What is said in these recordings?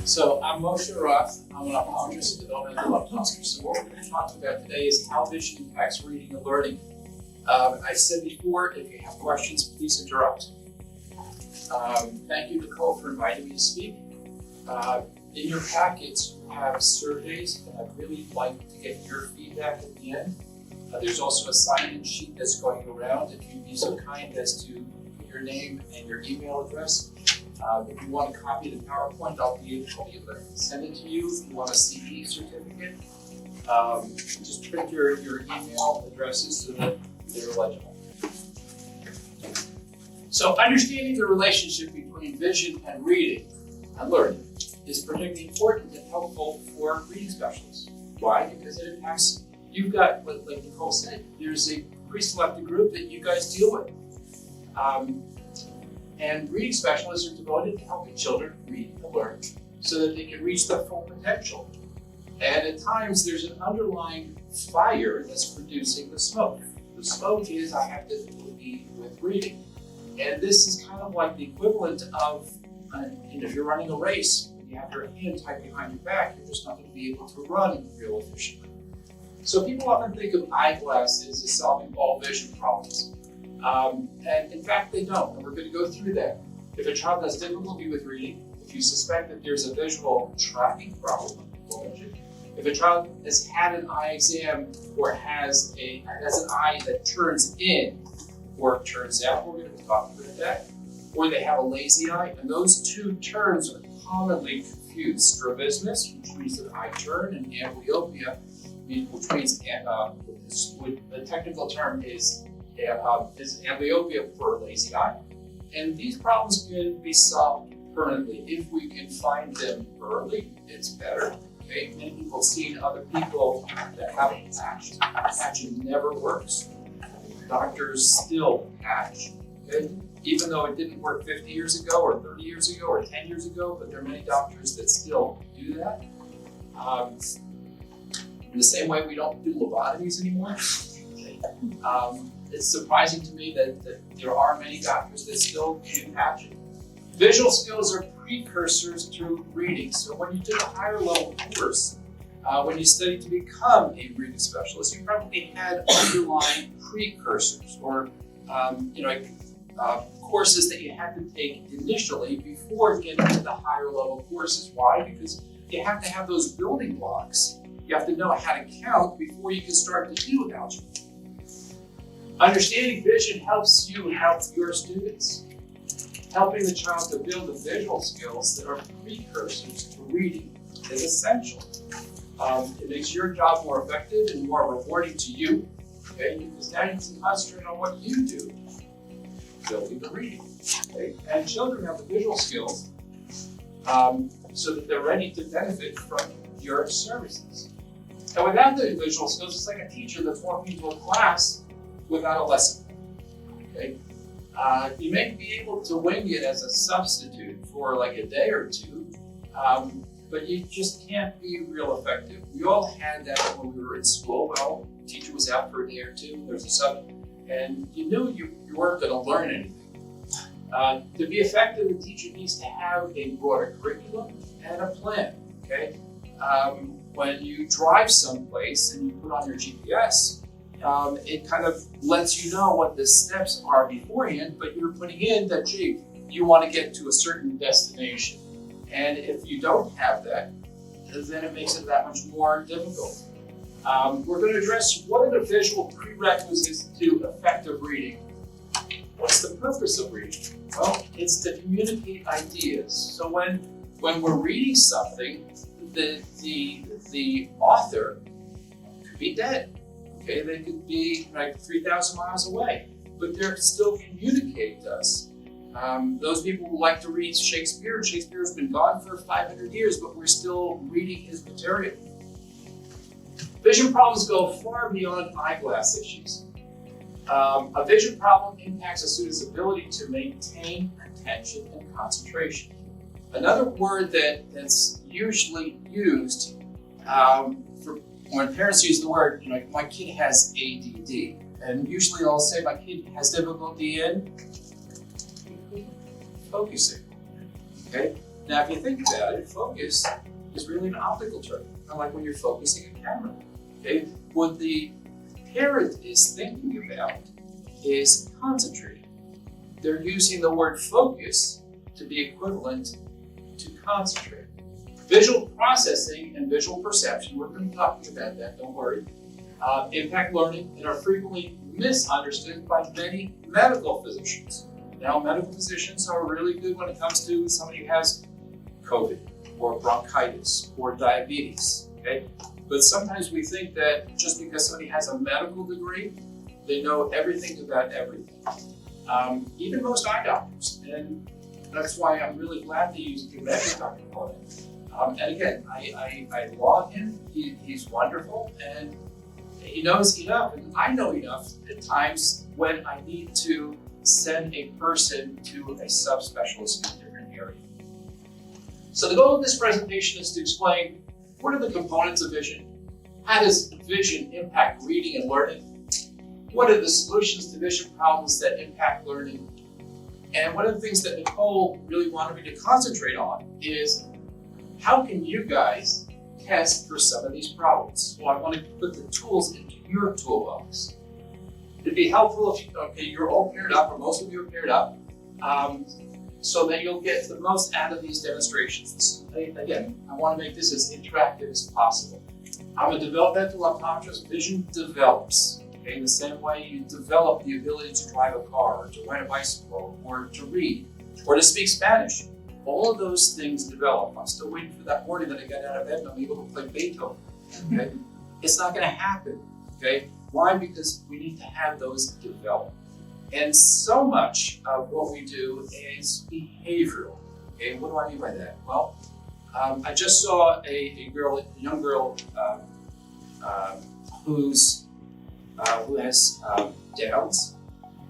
So I'm Moshe Roth. I'm an optometrist and developmental optometrist. So what we're going to talk about today is how vision impacts reading and learning. I said before, if you have questions, please interrupt. Thank you, Nicole, for inviting me to speak. In your packets, you have surveys, and I'd really like to get your feedback at the end. There's also a sign-in sheet that's going around. If you'd be so kind as to put your name and your email address. If you want a copy of the PowerPoint, I'll be able to send it to you. If you want a CD certificate, just print your email addresses so that they're legible. So understanding the relationship between vision and reading and learning is particularly important and helpful for reading specialists. Why? Because it impacts, you've got, like Nicole said, there's a pre-selected group that you guys deal with. And reading specialists are devoted to helping children read and learn so that they can reach their full potential. And at times there's an underlying fire that's producing the smoke. The smoke is, I have difficulty with reading. And this is kind of like the equivalent of, if you're running a race, when you have your hand tied behind your back, you're just not going to be able to run real efficiently. So people often think of eyeglasses as solving all vision problems. And in fact, they don't, and we're going to go through that. If a child has difficulty with reading, if you suspect that there's a visual tracking problem, if a child has had an eye exam or has an eye that turns in or turns out, we're going to talk about that, or they have a lazy eye, and those two terms are commonly confused. Strabismus, which means an eye turn, and amblyopia, which means, the technical term is amblyopia for a lazy eye. And these problems can be solved permanently. If we can find them early, it's better. Okay? Many people have seen other people that haven't patched. Patching never works. Doctors still patch. Okay? Even though it didn't work 50 years ago or 30 years ago or 10 years ago, but there are many doctors that still do that. In the same way we don't do lobotomies anymore. Okay? It's surprising to me that there are many doctors that still do patching. Visual skills are precursors to reading. So when you did a higher level course, when you studied to become a reading specialist, you probably had underlying precursors or courses that you had to take initially before getting to the higher level courses. Why? Because you have to have those building blocks. You have to know how to count before you can start to do algebra. Understanding vision helps you help your students. Helping the child to build the visual skills that are precursors to reading is essential. It makes your job more effective and more rewarding to you, okay? Because now you can concentrate on what you do, building the reading. Okay? And children have the visual skills so that they're ready to benefit from your services. And without the visual skills, it's like a teacher that's walking into a class without a lesson. Okay? You may be able to wing it as a substitute for like a day or two, but you just can't be real effective. We all had that when we were in school. Well, the teacher was out for a day or two, there's a subject, and you knew you weren't going to learn anything. To be effective, the teacher needs to have a broader curriculum and a plan. Okay? When you drive someplace and you put on your GPS, it kind of lets you know what the steps are beforehand, but you're putting in that, gee, you want to get to a certain destination. And if you don't have that, then it makes it that much more difficult. We're going to address what are the visual prerequisites to effective reading. What's the purpose of reading? Well, it's to communicate ideas. So when we're reading something, the author could be dead. Okay, they could be like 3,000 miles away, but they're still communicating to us. Those people who like to read Shakespeare's been gone for 500 years, but we're still reading his material. Vision problems go far beyond eyeglass issues. A vision problem impacts a student's ability to maintain attention and concentration. Another word that's usually used for when parents use the word, my kid has ADD, and usually I'll say my kid has difficulty in focusing. Okay, Now, if you think about it, focus is really an optical term, kind of like when you're focusing a camera. Okay, what the parent is thinking about is concentrating. They're using the word focus to be equivalent to concentrate. Visual processing and visual perception, we're going to be talking about that, don't worry, impact learning and are frequently misunderstood by many medical physicians. Now, medical physicians are really good when it comes to somebody who has COVID or bronchitis or diabetes, okay? But sometimes we think that just because somebody has a medical degree, they know everything about everything. Even most eye doctors, and that's why I'm really glad to use the medical doctor component. And again, I laud him. He's wonderful, and he knows enough, and I know enough at times when I need to send a person to a subspecialist in a different area. So the goal of this presentation is to explain what are the components of vision, how does vision impact reading and learning, what are the solutions to vision problems that impact learning, and one of the things that Nicole really wanted me to concentrate on is how can you guys test for some of these problems? So I want to put the tools into your toolbox. It'd be helpful if you're all paired up, or most of you are paired up, so that you'll get the most out of these demonstrations. Again, I want to make this as interactive as possible. I'm a developmental optometrist. Vision develops. Okay, in the same way you develop the ability to drive a car, or to ride a bicycle, or to read, or to speak Spanish. All of those things develop. I'm still waiting for that morning that I got out of bed and I'm able to play Beethoven. Okay? It's not going to happen. Okay? Why? Because we need to have those develop. And so much of what we do is behavioral. Okay? What do I mean by that? Well, I just saw a young girl who has Downs,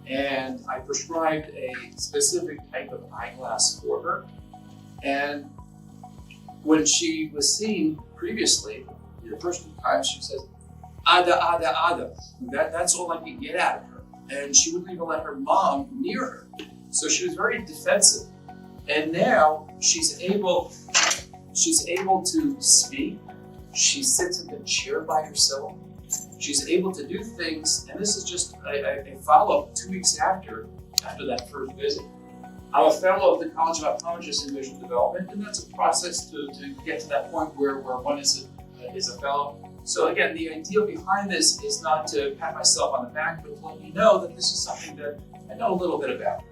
and I prescribed a specific type of eyeglass for her. And when she was seen previously, the first few times she says, "Ada, ada, ada." That's all I could get out of her. And she wouldn't even let her mom near her. So she was very defensive. And now she's able to speak. She sits in the chair by herself. She's able to do things, and this is just a follow-up 2 weeks after that first visit. I'm a fellow of the College of Optometrists in Vision Development, and that's a process to get to that point where one is a fellow. So again, the idea behind this is not to pat myself on the back, but to let you know that this is something that I know a little bit about.